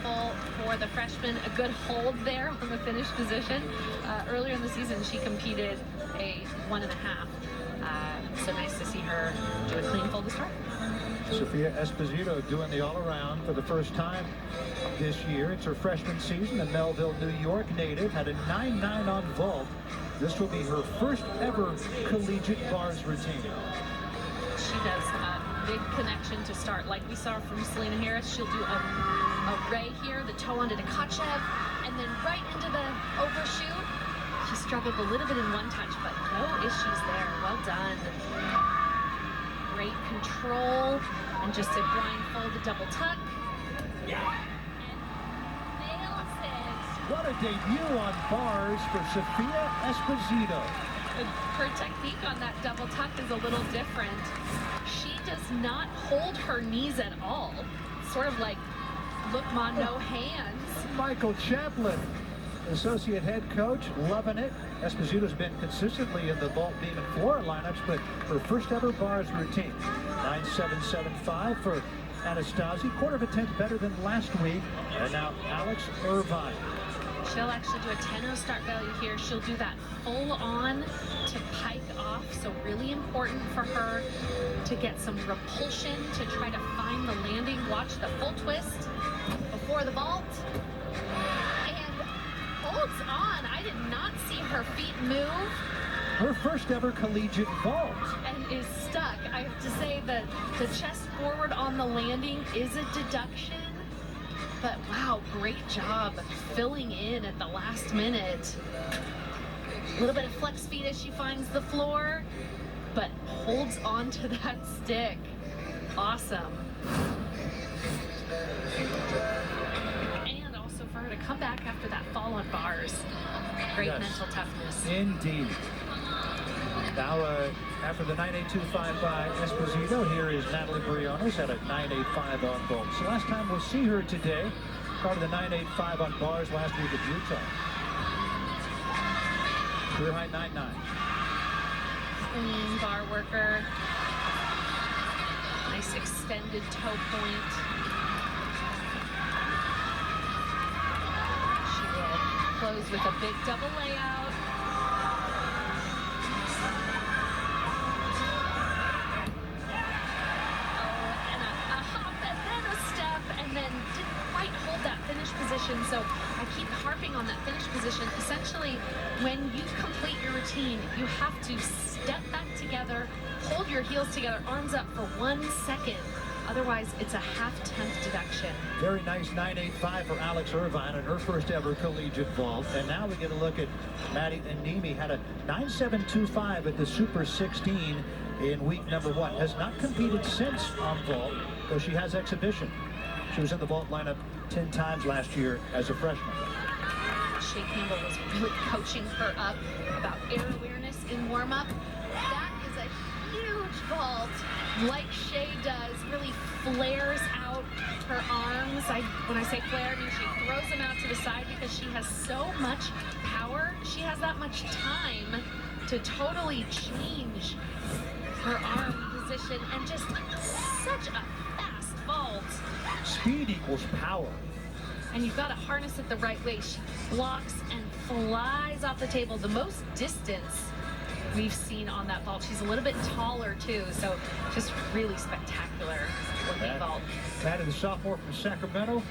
powerful for the freshman. A good hold there on the finish position. Earlier in the season, she competed a 1.5. So nice to see her do a clean full to start. Sophia Esposito doing the all-around for the first time this year. It's her freshman season. The Melville, New York native had a 9.9 on vault. This will be her first ever collegiate bars routine. She does a big connection to start, like we saw from Selena Harris. She'll do a ray here, the toe onto the Tkachev, and then right into the overshoot. She struggled a little bit in one touch, but no issues there. Well done. Great control, and just a blindfolded double tuck. Yeah. And nails it. What a debut on bars for Sophia Esposito. Her technique on that double tuck is a little different. She does not hold her knees at all. Sort of like, look, ma, no hands. Michael Chaplin, associate head coach, loving it. Esposito's been consistently in the vault beam and floor lineups, but her first ever bars routine. 9.775 for Anastasi, quarter of a tenth better than last week. And now Alex Irvine. She'll actually do a 10-0 start value here. She'll do that full on to pike off. So really important for her to get some repulsion to try to find the landing. Watch the full twist before the vault. And holds on. I did not see her feet move. Her first ever collegiate vault. And is stuck. I have to say that the chest forward on the landing is a deduction. But wow, great job filling in at the last minute. A little bit of flex feet as she finds the floor, but holds on to that stick. Awesome. And also for her to come back after that fall on bars. Great mental toughness. Indeed. Now, after the 9.825 by Esposito, here is Natalie Briones at a 9.85 on vault. So last time we'll see her today, part of the 9.85 on bars last week at Utah. Career high 9.9. Clean bar worker. Nice extended toe point. She will close with a big double layout. Position. So I keep harping on that finish position. Essentially, when you complete your routine, you have to step back together, hold your heels together, arms up for 1 second. Otherwise, it's a half-tenth deduction. Very nice 9.85 for Alex Irvine on her first ever collegiate vault. And now we get a look at Maddie Anemi. Had a 9.725 at the Super 16 in week number 1. Has not competed since on vault, though she has exhibition. She was in the vault lineup 10 times last year as a freshman. Shay Campbell was really coaching her up about air awareness in warm-up. That is a huge vault, like Shay does, really flares out her arms. When I say flare, I mean she throws them out to the side because she has so much power. She has that much time to totally change her arm position, and just such a fast vault. Speed equals power. And you've got to harness it the right way. She blocks and flies off the table. The most distance we've seen on that vault. She's a little bit taller too, so just really spectacular looking vault. Maddie, the sophomore from Sacramento,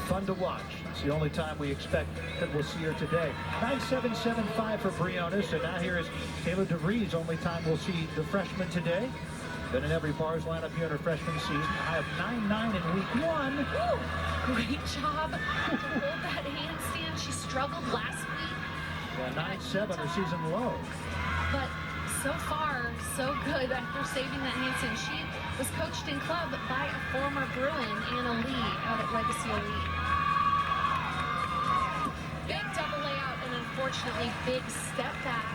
fun to watch. It's the only time we expect that we'll see her today. 9.775 for Briones, and now here is Taylor DeVries. Only time we'll see the freshman today. Been in every bars lineup here in her freshman season. I have 9.9 in week 1. Woo! Great job to hold that handstand. She struggled last week. Yeah, 9.7 her season low. But so far, so good after saving that handstand. She was coached in club by a former Bruin, Anna Lee, out at Legacy Elite. Big double layout and unfortunately big step back.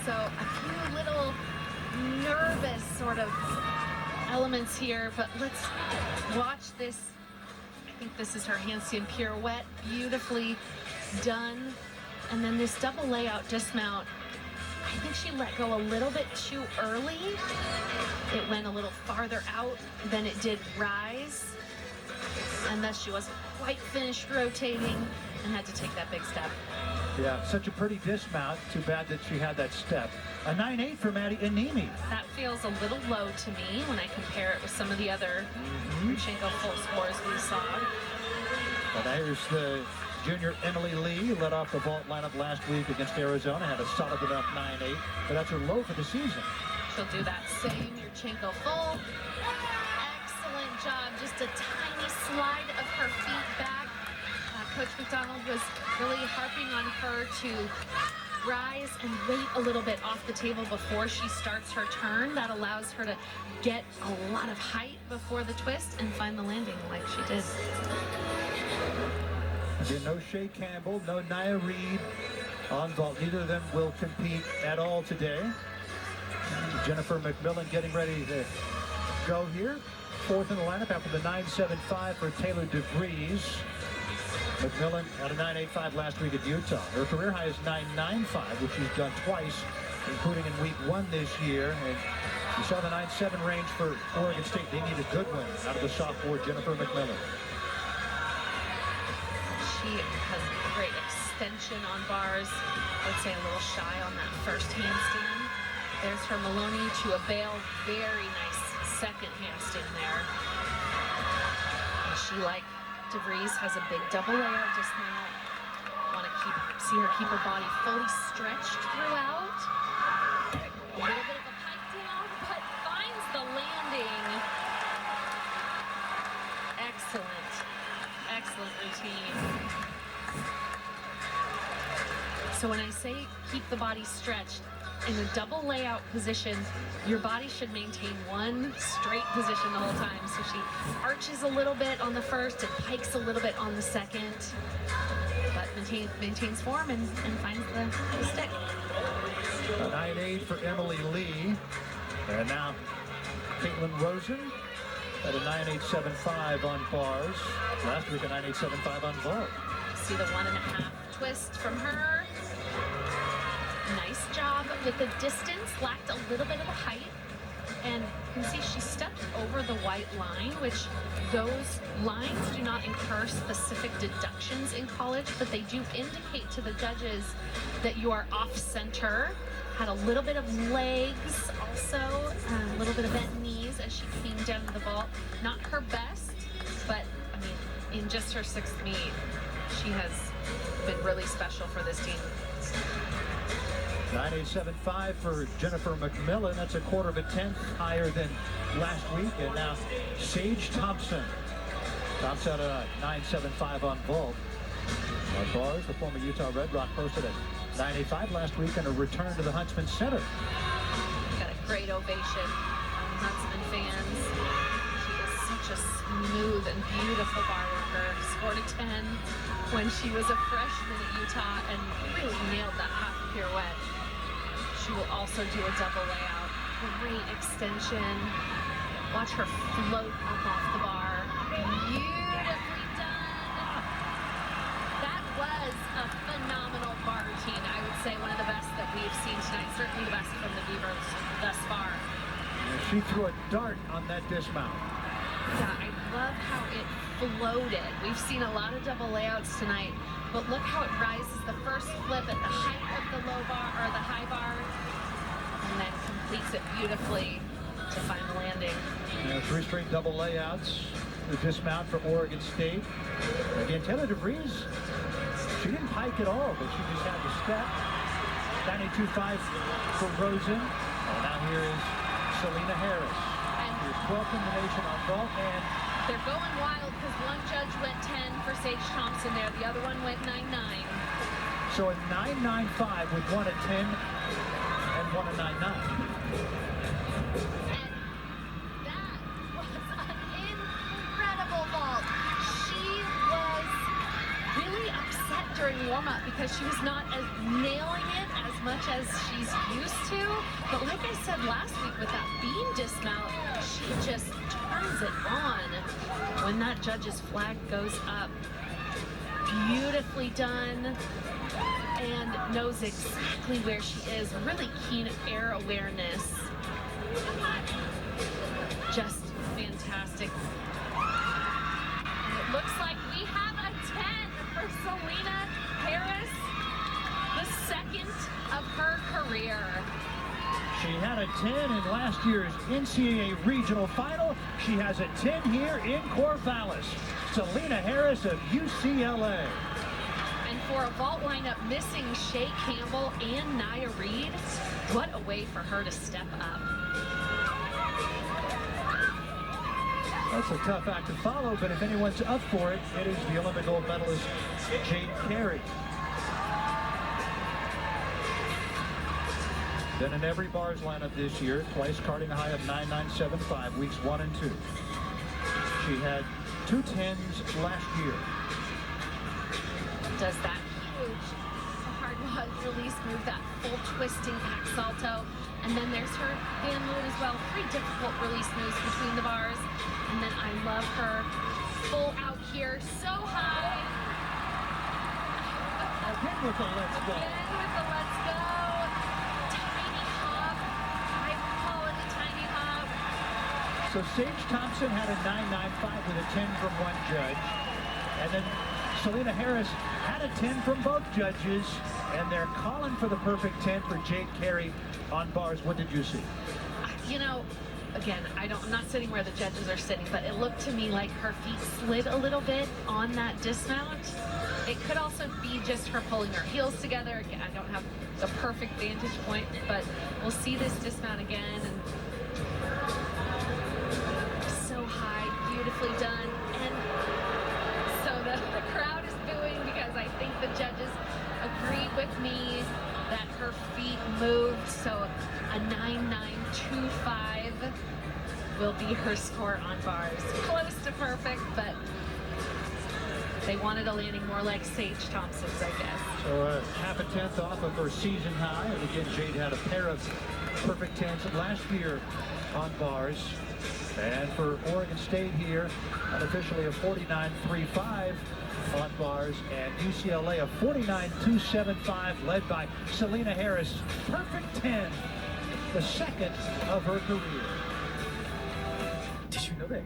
So a few little nervous sort of elements here, but let's watch this. I think this is her handstand pirouette, beautifully done. And then this double layout dismount, I think she let go a little bit too early. It went a little farther out than it did rise. and thus she wasn't quite finished rotating and had to take that big step. Yeah, such a pretty dismount. Too bad that she had that step. A 9.8 for Maddie Anemi. That feels a little low to me when I compare it with some of the other Rodchenko full scores we saw. And here's the junior Emily Lee, led off the vault lineup last week against Arizona, had a solid enough 9.8, but that's her low for the season. She'll do that same Rodchenko full. Excellent job, just a tiny slide of her feet back. Coach McDonald was really harping on her to rise and wait a little bit off the table before she starts her turn. That allows her to get a lot of height before the twist and find the landing like she did. Again, no Shea Campbell, no Nia Reed on vault. Neither of them will compete at all today. Jennifer McMillan getting ready to go here. Fourth in the lineup after the 9.75 for Taylor DeVries. McMillan had a 9.85 last week at Utah. Her career high is 9.95, which she's done twice, including in week 1 this year. And you saw the 9.7 range for Oregon State. They need a good one out of the sophomore Jennifer McMillan. She has great extension on bars. I would say a little shy on that first handstand. There's her Maloney to a bail. Very nice second handstand there. And she, like DeVries, has a big double layout just now. Want to see her keep her body fully stretched throughout. A little bit of a pike down, but finds the landing. Excellent. Excellent routine. So when I say keep the body stretched, in a double layout position, your body should maintain one straight position the whole time. So she arches a little bit on the first and pikes a little bit on the second, but maintains form and finds the stick. A 9.8 for Emily Lee. And now Caitlin Rosen at a 9.875 on bars. Last week a 9.875 on vault. See the 1.5 twist from her. Nice job with the distance, lacked a little bit of a height. And you can see she stepped over the white line, which those lines do not incur specific deductions in college, but they do indicate to the judges that you are off center. Had a little bit of legs also, a little bit of bent knees as she came down to the vault. Not her best, but I mean, in just her 6th meet, she has been really special for this team. 9.875 for Jennifer McMillan. That's a 1/4 higher than last week. And now Sage Thompson tops out a 9.75 on vault. On bars, the former Utah Red Rock posted at 9.85 last week and a return to the Huntsman Center. Got a great ovation from Huntsman fans. She is such a smooth and beautiful bar worker. Scored a 10 when she was a freshman at Utah and really nailed that half pirouette. She will also do a double layout. Great extension. Watch her float up off the bar. Beautifully done. That was a phenomenal bar routine. I would say one of the best that we've seen tonight. Certainly the best from the Beavers thus far. And she threw a dart on that dismount. Yeah, I love how it floated. We've seen a lot of double layouts tonight, but look how it rises the first flip at the height of the low bar or the high bar, and then completes it beautifully to find the landing. 3 straight double layouts. The dismount for Oregon State. Again, Taylor DeVries, she didn't pike at all, but she just had the step. 9.825 for Rosen. And now here is Selena Harris. Here's 12th in the nation on vault, and they're going wild because one judge went 10 for Sage Thompson there. The other one went 9.9. So a 9.95 with one at 10 and one at 9.9. And that was an incredible vault. She was really upset during warm-up because she was not as nailing it as much as she's used to. But like I said last week with that beam dismount, she just turns it on when that judge's flag goes up. Beautifully done, and knows exactly where she is. Really keen air awareness. Just fantastic. Looks like we have a 10 for Selena Harris, the second of her career. She had a 10 in last year's NCAA regional final. She has a 10 here in Corvallis. Selena Harris of UCLA. And for a vault lineup missing Shea Campbell and Nia Reed, what a way for her to step up. That's a tough act to follow, but if anyone's up for it, it is the Olympic gold medalist, Jade Carey. Then in every bars lineup this year, twice carding a high of 9.975, weeks 1 and 2. She had 2 10s last year. Does that huge hard rod release move, that full twisting back salto. And then there's her Van Moon as well. 3 difficult release moves between the bars. And then I love her full out here, so high. Again with the let's go. Again with the let's go. Tiny hop. I call it a tiny hop. So Sage Thompson had a 9.95 with a 10 from one judge. And then Selena Harris had a 10 from both judges. And they're calling for the perfect 10 for Jade Carey on bars. What did you see? You know, again, I'm not sitting where the judges are sitting, but it looked to me like her feet slid a little bit on that dismount. It could also be just her pulling her heels together. Again, I don't have the perfect vantage point, but we'll see this dismount again. And so high, beautifully done. And so the crowd is booing because I think the judges agreed with me that her feet moved. So a 9.925 will be her score on bars. Close to perfect, but they wanted a landing more like Sage Thompson's, I guess. So half a tenth off of her season high. And again, Jade had a pair of perfect 10s last year on bars. And for Oregon State here, unofficially a 49.35 on bars, and UCLA a 49.275 led by Selena Harris. Perfect 10, the second of her career. Did you know that